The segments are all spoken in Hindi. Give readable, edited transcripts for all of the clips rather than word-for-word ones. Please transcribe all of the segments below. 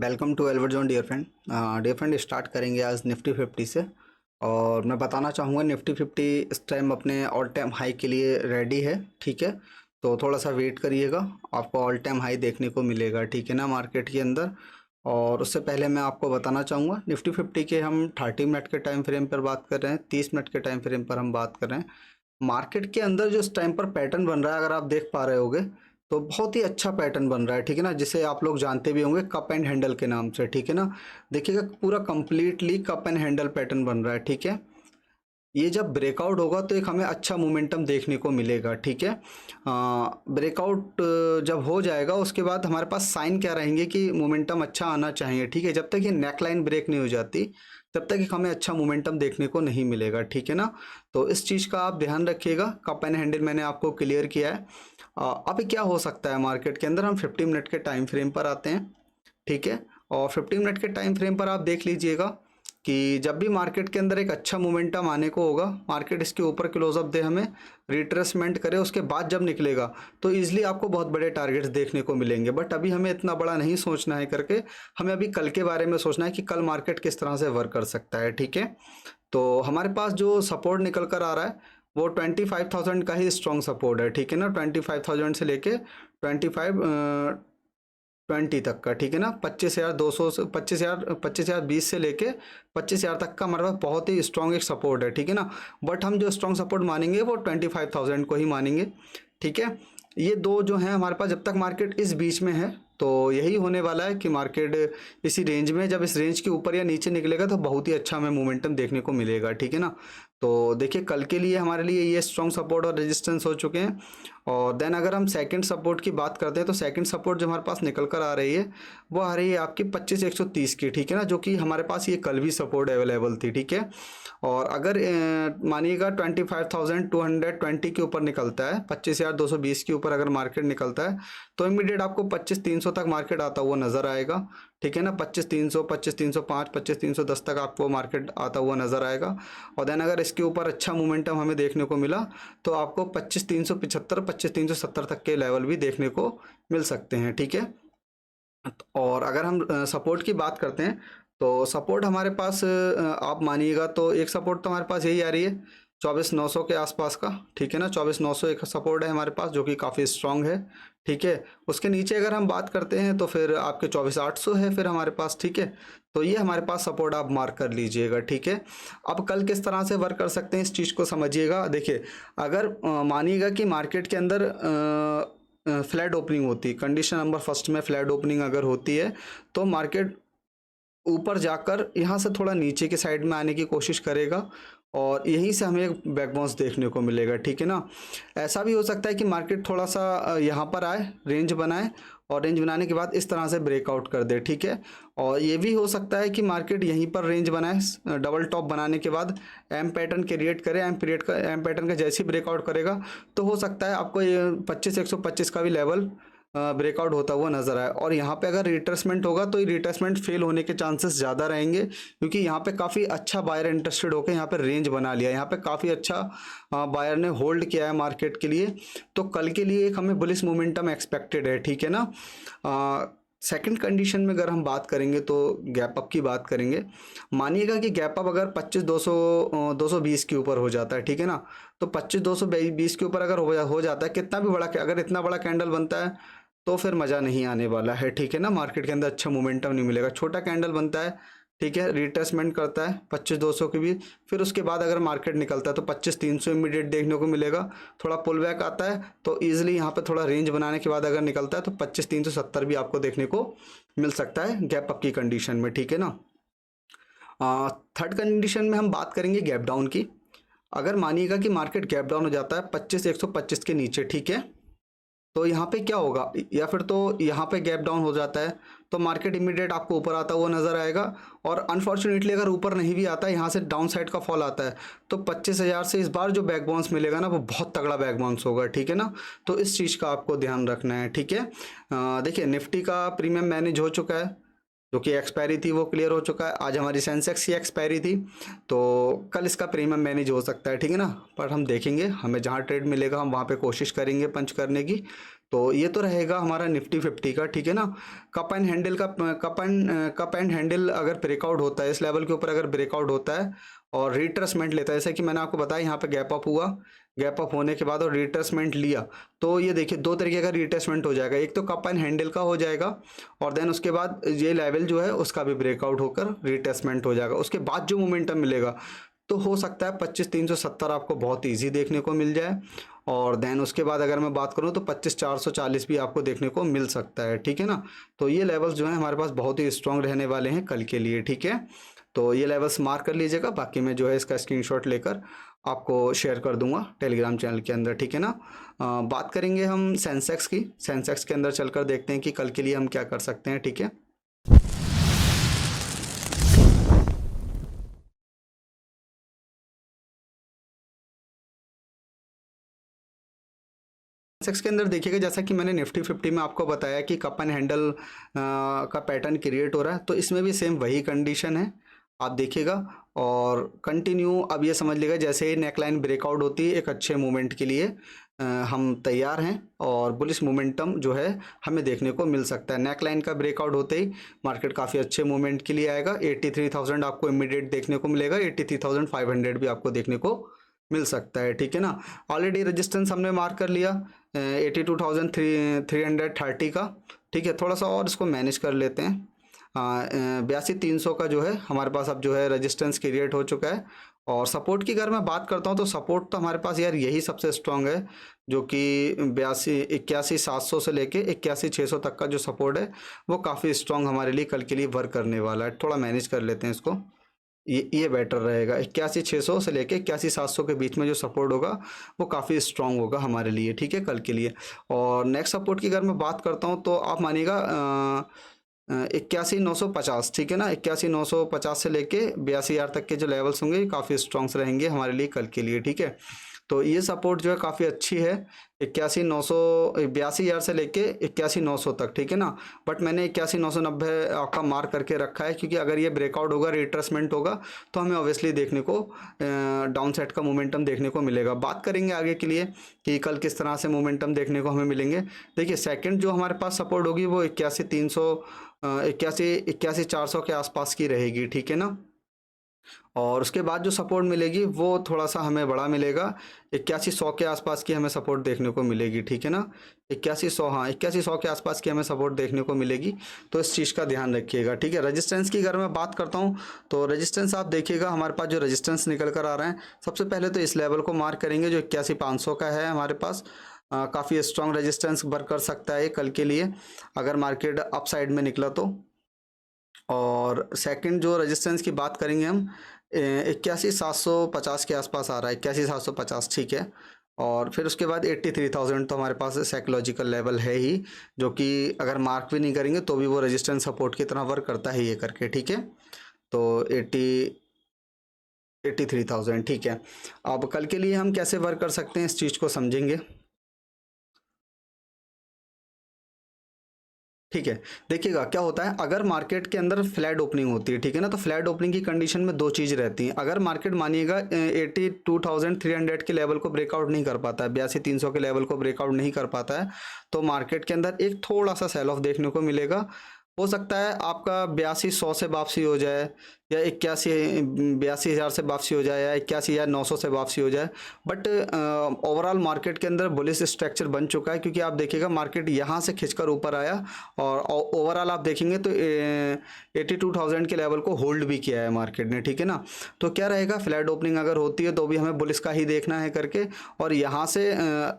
Welcome to Albert zone dear friend start करेंगे आज निफ्टी 50 से। और मैं बताना चाहूँगा निफ्टी 50 इस टाइम अपने ऑल टाइम हाई के लिए रेडी है। ठीक है, तो थोड़ा सा वेट करिएगा, आपको ऑल टाइम हाई देखने को मिलेगा। ठीक है ना, मार्केट के अंदर। और उससे पहले मैं आपको बताना चाहूँगा निफ्टी 50 के हम 30 मिनट के टाइम फ्रेम पर बात कर रहे हैं, 30 मिनट के टाइम फ्रेम पर हम बात कर रहे हैं। मार्केट के अंदर जो इस टाइम पर पैटर्न बन रहा है, अगर आप देख पा रहे होगे तो बहुत ही अच्छा पैटर्न बन रहा है। ठीक है ना, जिसे आप लोग जानते भी होंगे कप एंड हैंडल के नाम से। ठीक है ना, देखिएगा पूरा completely cup and handle pattern बन रहा है। ठीक है, ये जब ब्रेकआउट होगा तो एक हमें अच्छा मोमेंटम देखने को मिलेगा। ठीक है, ब्रेकआउट जब हो जाएगा उसके बाद हमारे पास साइन क्या रहेंगे कि मोमेंटम अच्छा आना चाहिए। ठीक है, जब तक ये नेकलाइन ब्रेक नहीं हो जाती तब तक एक हमें अच्छा मोमेंटम देखने को नहीं मिलेगा। ठीक है ना, तो इस चीज़ का आप ध्यान रखिएगा। कप एंड हैंडल मैंने आपको क्लियर किया है। अभी क्या हो सकता है मार्केट के अंदर, हम 50 मिनट के टाइम फ्रेम पर आते हैं। ठीक है, और 50 मिनट के टाइम फ्रेम पर आप देख लीजिएगा कि जब भी मार्केट के अंदर एक अच्छा मोमेंटम आने को होगा, मार्केट इसके ऊपर क्लोजअप दे, हमें रिट्रेसमेंट करे, उसके बाद जब निकलेगा तो ईजिली आपको बहुत बड़े टारगेट्स देखने को मिलेंगे। बट अभी हमें इतना बड़ा नहीं सोचना है करके, हमें अभी कल के बारे में सोचना है कि कल मार्केट किस तरह से वर्क कर सकता है। ठीक है, तो हमारे पास जो सपोर्ट निकल कर आ रहा है वो 25,000 का ही स्ट्रॉन्ग सपोर्ट है। ठीक है ना, 25,000 से लेके 20 तक का। ठीक है ना, 25,200 से 25,020 से लेके 25,000 तक का हमारे पास बहुत ही स्ट्रॉन्ग एक सपोर्ट है। ठीक है ना, बट हम जो स्ट्रॉन्ग सपोर्ट मानेंगे वो 25,000 को ही मानेंगे। ठीक है, ये दो जो हैं हमारे पास, जब तक मार्केट इस बीच में है तो यही होने वाला है कि मार्केट इसी रेंज में, जब इस रेंज के ऊपर या नीचे निकलेगा तो बहुत ही अच्छा हमें मोमेंटम देखने को मिलेगा। ठीक है ना, तो देखिए कल के लिए हमारे लिए ये स्ट्रॉन्ग सपोर्ट और रेजिस्टेंस हो चुके हैं। और देन अगर हम सेकंड सपोर्ट की बात करते हैं तो सेकंड सपोर्ट जो हमारे पास निकल कर आ रही है वो आ रही है आपकी 25,130 की। ठीक है ना, जो कि हमारे पास ये कल भी सपोर्ट अवेलेबल थी। ठीक है, और अगर मानिएगा 25,220 के ऊपर निकलता है, 25,220 के ऊपर अगर मार्केट निकलता है तो इमीडिएट आपको 25,300 तक मार्केट आता हुआ नजर आएगा। ठीक है ना, 25,300, 25,305, 25,310 तक आपको मार्केट आता हुआ नजर आएगा। और देन अगर इसके ऊपर अच्छा मोमेंटम हमें देखने को मिला तो आपको 25,375, 25,370 तक के लेवल भी देखने को मिल सकते हैं। ठीक है, और अगर हम सपोर्ट की बात करते हैं तो सपोर्ट हमारे पास आप मानिएगा तो एक सपोर्ट तो हमारे पास यही आ रही है 24,900 के आसपास का। ठीक है ना, 24,900 एक सपोर्ट है हमारे पास जो कि काफ़ी स्ट्रांग है। ठीक है, उसके नीचे अगर हम बात करते हैं तो फिर आपके 24,800 है फिर हमारे पास। ठीक है, तो ये हमारे पास सपोर्ट आप मार्क कर लीजिएगा। ठीक है, अब कल किस तरह से वर्क कर सकते हैं इस चीज़ को समझिएगा। देखिए, अगर मानिएगा कि मार्केट के अंदर फ्लैट ओपनिंग होती, कंडीशन नंबर फर्स्ट में फ्लैट ओपनिंग अगर होती है तो मार्केट ऊपर जाकर यहाँ से थोड़ा नीचे के साइड में आने की कोशिश करेगा और यहीं से हमें एक बैक बाउंस देखने को मिलेगा। ठीक है ना, ऐसा भी हो सकता है कि मार्केट थोड़ा सा यहाँ पर आए, रेंज बनाए और रेंज बनाने के बाद इस तरह से ब्रेकआउट कर दे। ठीक है, और ये भी हो सकता है कि मार्केट यहीं पर रेंज बनाए, डबल टॉप बनाने के बाद एम पैटर्न क्रिएट करे, एम पैटर्न का जैसे ही ब्रेकआउट करेगा तो हो सकता है आपको ये 25,125 का भी लेवल ब्रेकआउट होता हुआ नजर आए। और यहाँ पे अगर रिट्रेसमेंट होगा तो रिट्रेसमेंट फेल होने के चांसेस ज़्यादा रहेंगे, क्योंकि यहाँ पे काफ़ी अच्छा बायर इंटरेस्टेड होकर यहाँ पे रेंज बना लिया, यहाँ पे काफ़ी अच्छा बायर ने होल्ड किया है मार्केट के लिए। तो कल के लिए एक हमें बुलिश मोमेंटम एक्सपेक्टेड है। ठीक है ना, सेकंड कंडीशन में अगर हम बात करेंगे तो गैप अप की बात करेंगे। मानिएगा कि गैप अप अगर 25,220 के ऊपर हो जाता है। ठीक है ना, तो 25,220 के ऊपर अगर हो जाता है, कितना भी बड़ा, अगर इतना बड़ा कैंडल बनता है तो फिर मज़ा नहीं आने वाला है। ठीक है ना, मार्केट के अंदर अच्छा मोमेंटम नहीं मिलेगा। छोटा कैंडल बनता है, ठीक है, रिट्रेसमेंट करता है 25,200 के भी, फिर उसके बाद अगर मार्केट निकलता है तो 25,300 इमीडिएट देखने को मिलेगा। थोड़ा पुल बैक आता है तो ईजिली यहाँ पे थोड़ा रेंज बनाने के बाद अगर निकलता है तो 25,370 भी आपको देखने को मिल सकता है गैप अप की कंडीशन में। ठीक है ना, थर्ड कंडीशन में हम बात करेंगे गैप डाउन की। अगर मानिएगा कि मार्केट गैप डाउन हो जाता है 25,125 के नीचे, ठीक है, तो यहाँ पे क्या होगा, या फिर तो यहाँ पे गैप डाउन हो जाता है तो मार्केट इमीडिएट आपको ऊपर आता हुआ नजर आएगा। और अनफॉर्चुनेटली अगर ऊपर नहीं भी आता है, यहाँ से डाउन साइड का फॉल आता है तो 25,000 से इस बार जो बैक बाउंस मिलेगा ना वो बहुत तगड़ा बैक बाउंस होगा। ठीक है ना, तो इस चीज़ का आपको ध्यान रखना है। ठीक है, देखिए निफ्टी का प्रीमियम मैनेज हो चुका है, जो कि एक्सपायरी थी वो क्लियर हो चुका है। आज हमारी सेंसेक्स की एक्सपायरी थी, तो कल इसका प्रीमियम मैनेज हो सकता है, ठीक है ना। पर हम देखेंगे, हमें जहाँ ट्रेड मिलेगा हम वहाँ पे कोशिश करेंगे पंच करने की। तो ये तो रहेगा हमारा निफ्टी 50 का, ठीक है ना। कप एंड हैंडल अगर ब्रेकआउट होता है इस लेवल के ऊपर, अगर ब्रेकआउट होता है और रिट्रेसमेंट लेता है, जैसे कि मैंने आपको बताया यहाँ पे गैप अप हुआ, गैप अप होने के बाद और रिट्रेसमेंट लिया, तो ये देखिए दो तरीके का रिट्रेसमेंट हो जाएगा। एक तो कप एंड हैंडल का हो जाएगा, और देन उसके बाद ये लेवल जो है उसका भी ब्रेकआउट होकर रिट्रेसमेंट हो जाएगा। उसके बाद जो मोमेंटम मिलेगा तो हो सकता है 25,370 आपको बहुत ईजी देखने को मिल जाए। और देन उसके बाद अगर मैं बात करूं तो 25,440 भी आपको देखने को मिल सकता है, ठीक है ना। तो ये लेवल्स जो है हमारे पास बहुत ही स्ट्रांग रहने वाले हैं कल के लिए, ठीक है। तो ये लेवल्स मार्क कर लीजिएगा, बाकी मैं जो है इसका स्क्रीनशॉट लेकर आपको शेयर कर दूंगा टेलीग्राम चैनल के अंदर, ठीक है ना। बात करेंगे हम सेंसेक्स की। सेंसेक्स के अंदर चलकर देखते हैं कि कल के लिए हम क्या कर सकते हैं, ठीक है। सेंसेक्स के अंदर देखिएगा, जैसा कि मैंने निफ्टी 50 में आपको बताया कि कप एंड हैंडल का पैटर्न क्रिएट हो रहा है, तो इसमें भी सेम वही कंडीशन है, आप देखिएगा। और कंटिन्यू अब ये समझ लीजिएगा, जैसे ही नेकलाइन ब्रेकआउट होती है एक अच्छे मूवमेंट के लिए हम तैयार हैं, और बुलिश मोमेंटम जो है हमें देखने को मिल सकता है। नेकलाइन का ब्रेकआउट होते ही मार्केट काफ़ी अच्छे मूवमेंट के लिए आएगा। 83,000 आपको इमीडिएट देखने को मिलेगा, 83,500 भी आपको देखने को मिल सकता है, ठीक है ना। ऑलरेडी रेजिस्टेंस हमने मार्क कर लिया 82,330 का, ठीक है। थोड़ा सा और इसको मैनेज कर लेते हैं। 82,300 का जो है हमारे पास अब जो है रेजिस्टेंस क्रिएट हो चुका है। और सपोर्ट की अगर मैं बात करता हूँ तो सपोर्ट तो हमारे पास यार यही सबसे स्ट्रांग है, जो कि 81,700 से लेके 81,600 तक का जो सपोर्ट है वो काफ़ी स्ट्रांग हमारे लिए कल के लिए वर्क करने वाला है। थोड़ा मैनेज कर लेते हैं इसको, ये बेटर रहेगा। 81,600 से लेके 81,700 के बीच में जो सपोर्ट होगा वो काफ़ी स्ट्रांग होगा हमारे लिए, ठीक है, कल के लिए। और नेक्स्ट सपोर्ट की अगर मैं बात करता हूँ तो आप मानिएगा 81,950, ठीक है ना। 81,950 से लेके 82,000 तक के जो लेवल्स होंगे काफ़ी स्ट्रॉन्ग्स रहेंगे हमारे लिए कल के लिए, ठीक है। तो ये सपोर्ट जो है काफ़ी अच्छी है, 82,900 से लेके 81,900 तक, ठीक है ना। बट मैंने 81,990 आपका मार्क करके रखा है, क्योंकि अगर ये ब्रेकआउट होगा, रिट्रेसमेंट होगा, तो हमें ऑब्वियसली देखने को डाउन साइड का मोमेंटम देखने को मिलेगा। बात करेंगे आगे के लिए कि कल किस तरह से मोमेंटम देखने को हमें मिलेंगे। देखिए सेकंड जो हमारे पास सपोर्ट होगी वो 81,400 के आसपास की रहेगी, ठीक है ना। और उसके बाद जो सपोर्ट मिलेगी वो थोड़ा सा हमें बड़ा मिलेगा, 81,100 के आसपास की हमें सपोर्ट देखने को मिलेगी, ठीक है ना। 81,100, हाँ 81,100 के आसपास की हमें सपोर्ट देखने को मिलेगी, तो इस चीज़ का ध्यान रखिएगा, ठीक है। रेजिस्टेंस की अगर मैं बात करता हूँ तो रेजिस्टेंस आप देखिएगा हमारे पास जो रेजिस्टेंस निकल कर आ रहे हैं, सबसे पहले तो इस लेवल को मार्क करेंगे जो 81,500 का है हमारे पास। काफ़ी स्ट्रॉन्ग रेजिस्टेंस वर्क कर सकता है कल के लिए अगर मार्केट अप साइड में निकला तो। और सेकंड जो रेजिस्टेंस की बात करेंगे हम 81,750 के आसपास आ रहा है, 81,750, ठीक है। और फिर उसके बाद 83,000 तो हमारे पास साइकोलॉजिकल लेवल है ही, जो कि अगर मार्क भी नहीं करेंगे तो भी वो रेजिस्टेंस सपोर्ट की तरह वर्क करता है ये करके, ठीक है। तो 83,000, ठीक है। अब कल के लिए हम कैसे वर्क कर सकते हैं इस चीज़ को समझेंगे, ठीक है। देखिएगा क्या होता है, अगर मार्केट के अंदर फ्लैट ओपनिंग होती है, ठीक है ना, तो फ्लैट ओपनिंग की कंडीशन में दो चीज़ रहती हैं। अगर मार्केट मानिएगा 82,300 के लेवल को ब्रेकआउट नहीं कर पाता है, 82,300 के लेवल को ब्रेकआउट नहीं कर पाता है, तो मार्केट के अंदर एक थोड़ा सा सेल ऑफ देखने को मिलेगा। हो सकता है आपका 82,100 से वापसी हो जाए, या 82,000 से वापसी हो जाए, या 81,900 से वापसी हो जाए। बट ओवरऑल मार्केट के अंदर बुलिश स्ट्रक्चर बन चुका है, क्योंकि आप देखिएगा मार्केट यहाँ से खिंचकर ऊपर आया, और ओवरऑल आप देखेंगे तो 82,000 के लेवल को होल्ड भी किया है मार्केट ने, ठीक है ना। तो क्या रहेगा, फ्लैट ओपनिंग अगर होती है तो भी हमें बुलिश का ही देखना है करके। और यहाँ से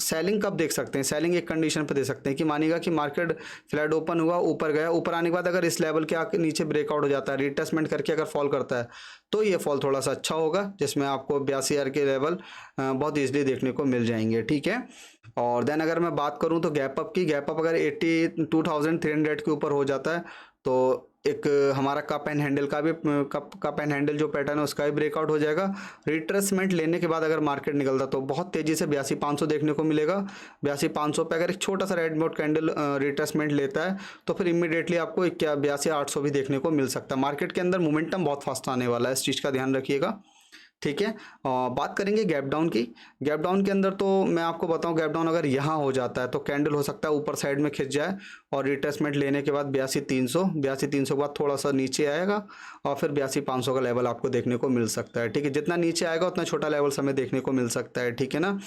सेलिंग कब देख सकते हैं, सेलिंग एक कंडीशन पर दे सकते हैं कि मानिएगा कि मार्केट फ्लैट ओपन हुआ, ऊपर गया, ऊपर आने के बाद अगर इस लेवल के आके नीचे ब्रेकआउट हो जाता है, रिटेस्टमेंट करके अगर फॉल करता है, तो ये फॉल थोड़ा सा अच्छा होगा, जिसमें आपको 82,000 के लेवल बहुत ईजिली देखने को मिल जाएंगे, ठीक है। और देन अगर मैं बात करूं तो गैप अप की, गैप अप अगर 82,300 के ऊपर हो जाता है तो एक हमारा कप एंड हैंडल का भी कप एंड हैंडल जो पैटर्न है उसका भी ब्रेकआउट हो जाएगा। रिट्रेसमेंट लेने के बाद अगर मार्केट निकलता तो बहुत तेज़ी से 82,500 देखने को मिलेगा। 82,500 पे अगर एक छोटा सा रेड मोड कैंडल रिट्रेसमेंट लेता है तो फिर इमीडिएटली आपको 82,800 भी देखने को मिल सकता है। मार्केट के अंदर मोमेंटम बहुत फास्ट आने वाला है, इस चीज़ का ध्यान रखिएगा, ठीक है। बात करेंगे गैप डाउन की। गैप डाउन के अंदर तो मैं आपको बताऊं, गैप डाउन अगर यहाँ हो जाता है तो कैंडल हो सकता है ऊपर साइड में खिंच जाए और रिट्रेसमेंट लेने के बाद 82,300 के बाद थोड़ा सा नीचे आएगा और फिर 82,500 का लेवल आपको देखने को मिल सकता है, ठीक है। जितना नीचे आएगा उतना छोटा लेवल हमें देखने को मिल सकता है, ठीक है ना।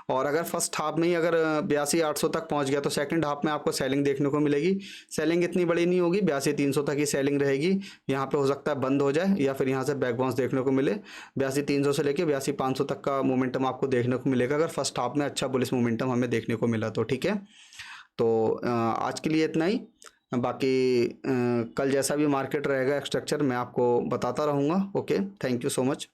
और अगर फर्स्ट हाफ में ही अगर 82,800 तक पहुँच गया तो सेकेंड हाफ में आपको सेलिंग देखने को मिलेगी। सेलिंग इतनी बड़ी नहीं होगी, 82,300 तक ही सेलिंग रहेगी। यहाँ पे हो सकता है बंद हो जाए या फिर यहाँ से बैक बाउंस देखने को मिले। 82,300 से लेके 82,500 तक का मोमेंटम आपको देखने को मिलेगा अगर फर्स्ट हाफ में अच्छा बुलिश मोमेंटम हमें देखने को मिला तो, ठीक है। तो आज के लिए इतना ही। बाकी कल जैसा भी मार्केट रहेगा स्ट्रक्चर मैं आपको बताता रहूँगा। Okay, thank you so much.